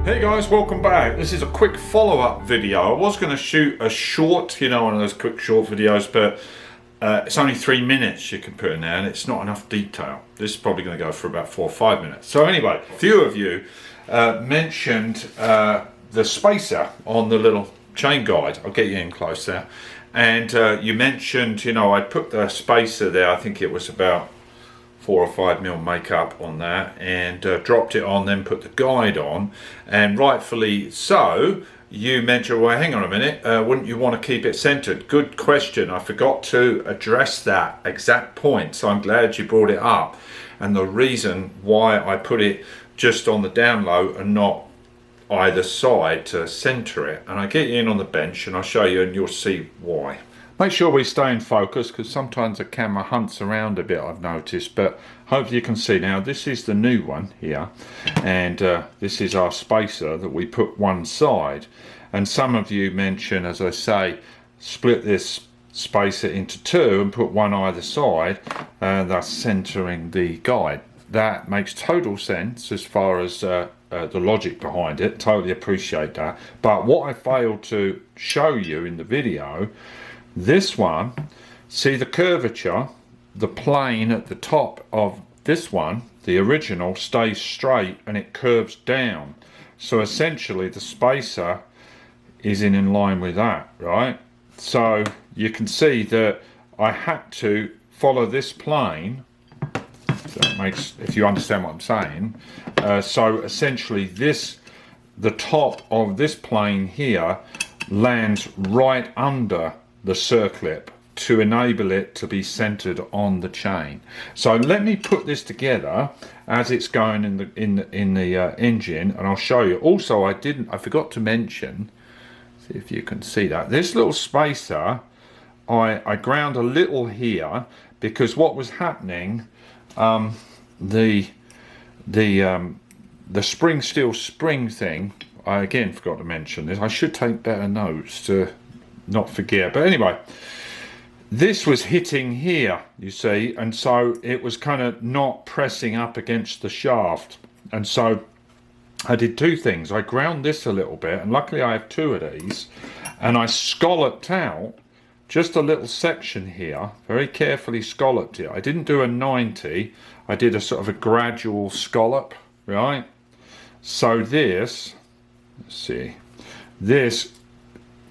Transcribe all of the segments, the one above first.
Hey guys, welcome back. This is a quick follow-up video. I was going to shoot a short, you know, one of those quick short videos, but it's only 3 minutes you can put in there and it's not enough detail. This is probably going to go for about 4 or 5 minutes. So anyway, a few of you mentioned the spacer on the little chain guide. I'll get you in close there. And you mentioned, you know, I put the spacer there, I think it was about 4 or 5 mil makeup on that, and dropped it on, then put the guide on, and rightfully so. You mentioned, well, hang on a minute, wouldn't you want to keep it centered? Good question. I forgot to address that exact point, so I'm glad you brought it up, and the reason why I put it just on the down low and not either side to center it. And I get you in on the bench and I'll show you and you'll see why. Make sure we stay in focus because sometimes the camera hunts around a bit, I've noticed, but hopefully you can see now. This is the new one here, and this is our spacer that we put one side. And some of you mention, as I say, split this spacer into two and put one either side, thus centering the guide. That makes total sense as far as the logic behind it. Totally appreciate that. But what I failed to show you in the video, this one, see the curvature, the plane at the top of this one, the original, stays straight and it curves down. So essentially the spacer is in line with that, right? So you can see that I had to follow this plane. So that makes, if you understand what I'm saying. So essentially the top of this plane here lands right under the circlip to enable it to be centered on the chain. So let me put this together as it's going in the engine, and I'll show you. Also, I forgot to mention, see if you can see that, this little spacer I ground a little here because what was happening, the spring steel spring thing, I again forgot to mention this. I should take better notes to not forget, but anyway, this was hitting here, you see, and so it was kind of not pressing up against the shaft. And so I did two things. I ground this a little bit, and luckily I have two of these, and I scalloped out just a little section here, very carefully scalloped it. I didn't do a 90, I did a sort of a gradual scallop, right? So this, let's see, this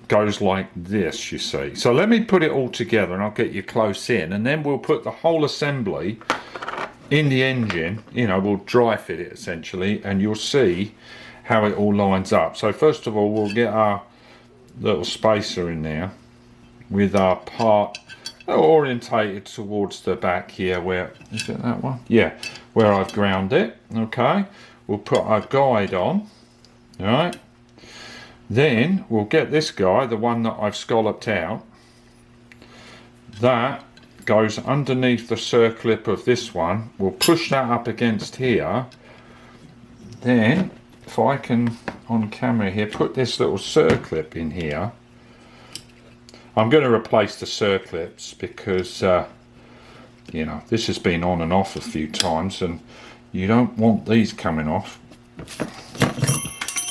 goes like this, you see. So let me put it all together and I'll get you close in, and then we'll put the whole assembly in the engine. You know, we'll dry fit it essentially, and you'll see how it all lines up. So first of all, we'll get our little spacer in there with our part orientated towards the back here. Where is it, that one? Yeah, where I've ground it. Okay, we'll put our guide on. All right, then we'll get this guy, the one that I've scalloped out, that goes underneath the circlip of this one. We'll push that up against here. Then if I can on camera here put this little circlip in here. I'm going to replace the circlips because you know, this has been on and off a few times and you don't want these coming off.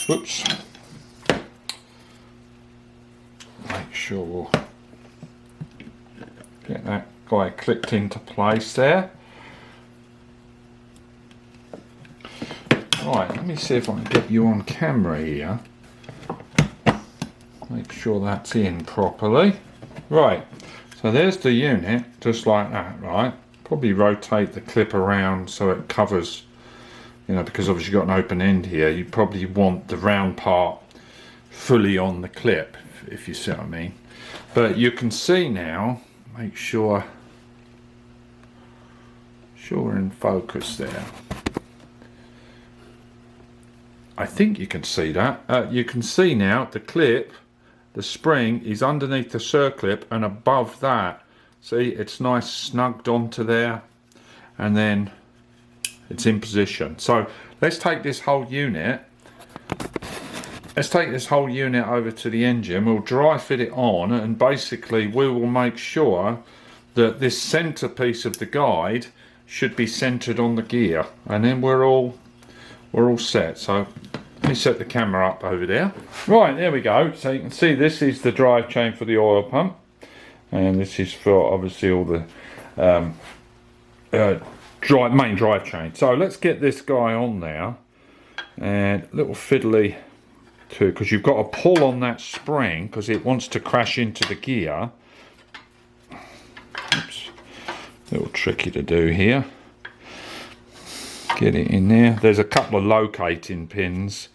Whoops. Make sure we'll get that guy clicked into place there. Right, let me see if I can get you on camera here. Make sure that's in properly. Right, so there's the unit, just like that, right? Probably rotate the clip around so it covers, you know, because obviously you've got an open end here. You probably want the round part fully on the clip, if you see what I mean. But you can see now, make sure we're in focus there. I think you can see that. You can see now the clip, the spring is underneath the circlip and above that. See, it's nice snugged onto there, and then it's in position. So let's take this whole unit. Let's take this whole unit over to the engine. We'll dry fit it on, and basically we will make sure that this center piece of the guide should be centered on the gear, and then we're all set. So Let me set the camera up over there. Right, there we go. So you can see this is the drive chain for the oil pump, and this is for obviously all the main drive chain. So let's get this guy on there, and a little fiddly too, because you've got to pull on that spring because it wants to crash into the gear. Oops, a little tricky to do here. Get it in there. There's a couple of locating pins.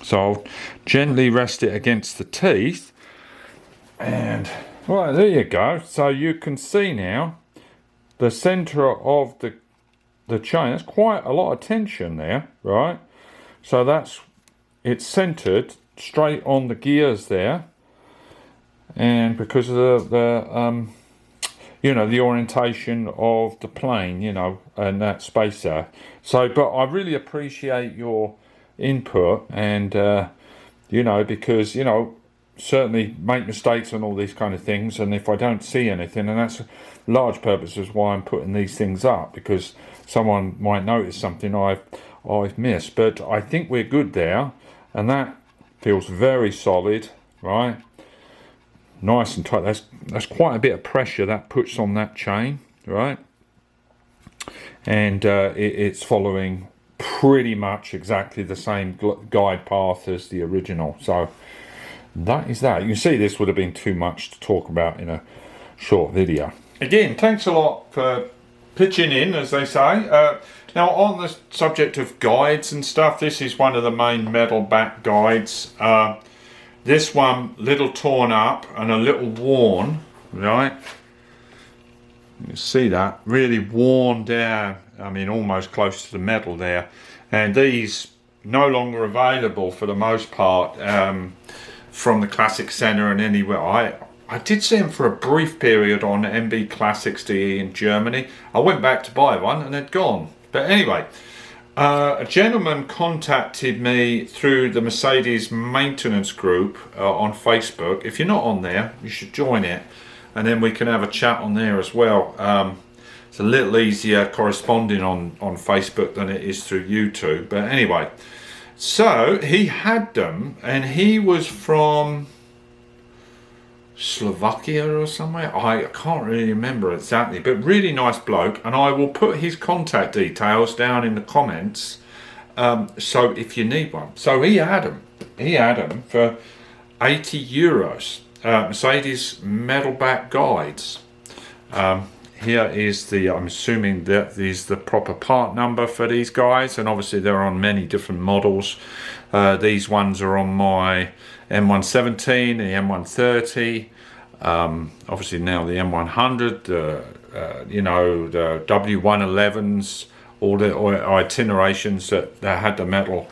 So I'll gently rest it against the teeth, and right, there you go. So you can see now the center of the chain. That's quite a lot of tension there, right? So it's centered straight on the gears there, and because of the you know, the orientation of the plane, you know, and that space there. So, but I really appreciate your input, and you know, because, you know, certainly make mistakes on all these kind of things, and if I don't see anything, and that's large purposes why I'm putting these things up, because someone might notice something I've missed. But I think we're good there, and that feels very solid, right? Nice and tight. That's quite a bit of pressure that puts on that chain, right? And it's following pretty much exactly the same guide path as the original. So that is that. You can see this would have been too much to talk about in a short video. Again, thanks a lot for pitching in, as they say. Now, on the subject of guides and stuff, this is one of the main metal back guides. This one, little torn up and a little worn, right? You see that, really worn down. I mean, almost close to the metal there. And these no longer available for the most part from the Classic Centre and anywhere. I did see them for a brief period on MB Classics DE in Germany. I went back to buy one and they'd gone. But anyway, a gentleman contacted me through the Mercedes maintenance group on Facebook. If you're not on there, you should join it, and then we can have a chat on there as well. It's a little easier corresponding on Facebook than it is through YouTube. But anyway, so he had them, and he was from Slovakia or somewhere. I can't really remember exactly, but really nice bloke, and I will put his contact details down in the comments, so if you need one. So he had them for €80. Mercedes metal back guides. Here is the, I'm assuming that is the proper part number for these guys, and obviously they're on many different models. These ones are on my M117, the M130, obviously now the M100, you know, the W111s, all the itinerations that had the metal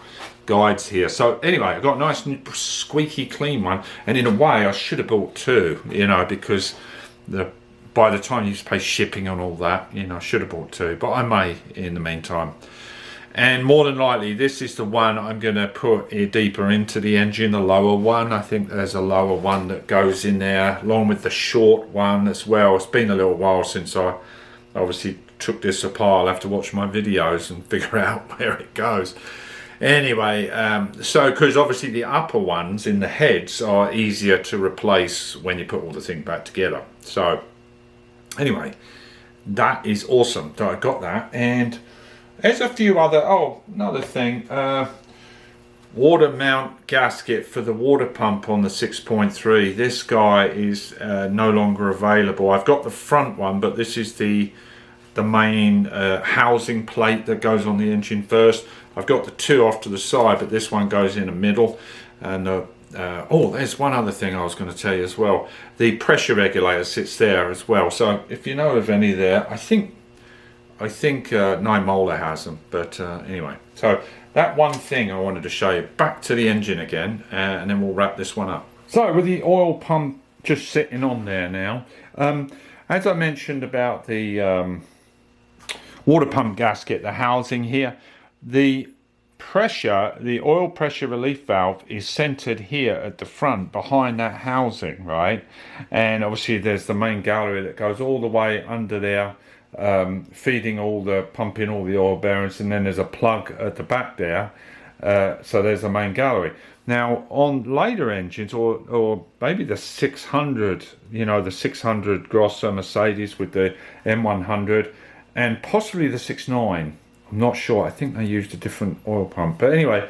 guides here. So anyway, I got a nice squeaky clean one, and in a way I should have bought two, you know, because by the time you used to pay shipping and all that, you know, I should have bought two, but I may in the meantime. And more than likely, this is the one I'm going to put deeper into the engine, the lower one. I think there's a lower one that goes in there, along with the short one as well. It's been a little while since I obviously took this apart. I'll have to watch my videos and figure out where it goes. Anyway, so because obviously the upper ones in the heads are easier to replace when you put all the thing back together. So anyway, that is awesome. So I got that, and there's a few other, another thing, water mount gasket for the water pump on the 6.3. This guy is no longer available. I've got the front one, but this is the main housing plate that goes on the engine first. I've got the two off to the side, but this one goes in the middle. And there's one other thing I was going to tell you as well. The pressure regulator sits there as well. So if you know of any there, I think 9 Molar has them, but anyway, so that one thing I wanted to show you. Back to the engine again, and then we'll wrap this one up. So with the oil pump just sitting on there now, as I mentioned about the water pump gasket, the housing here, the oil pressure relief valve is centered here at the front behind that housing, right? And obviously there's the main gallery that goes all the way under there. feeding pumping all the oil bearings, and then there's a plug at the back there. So there's the main gallery. Now on later engines, or maybe the 600, you know, the 600 Grosser Mercedes with the M100, and possibly the 6.9. I'm not sure. I think they used a different oil pump. But anyway,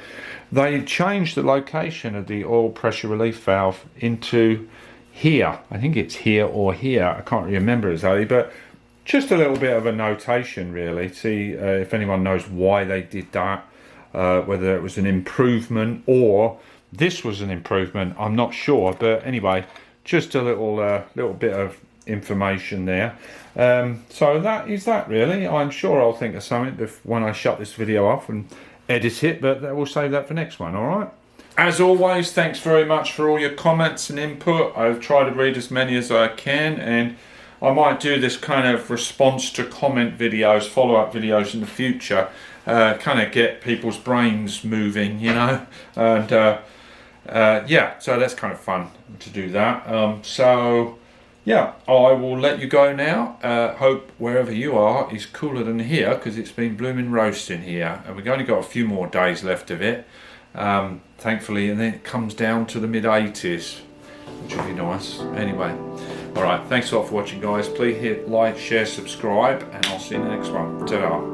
they changed the location of the oil pressure relief valve into here. I think it's here or here. I can't remember exactly, but just a little bit of a notation really. See if anyone knows why they did that. Whether it was an improvement or this was an improvement, I'm not sure. But anyway, just a little bit of information there. So that is that really. I'm sure I'll think of something when I shut this video off and edit it, but we'll save that for next one. All right. As always, thanks very much for all your comments and input. I've tried to read as many as I can, and I might do this kind of response to comment videos, follow-up videos in the future, kind of get people's brains moving, you know, and yeah, so that's kind of fun to do that. So yeah, I will let you go now. Hope wherever you are is cooler than here, because it's been blooming roasting here, and we've only got a few more days left of it, thankfully, and then it comes down to the mid-80s, which will be nice. Anyway, all right, thanks a lot for watching, guys. Please hit like, share, subscribe, and I'll see you in the next one. Ta-da.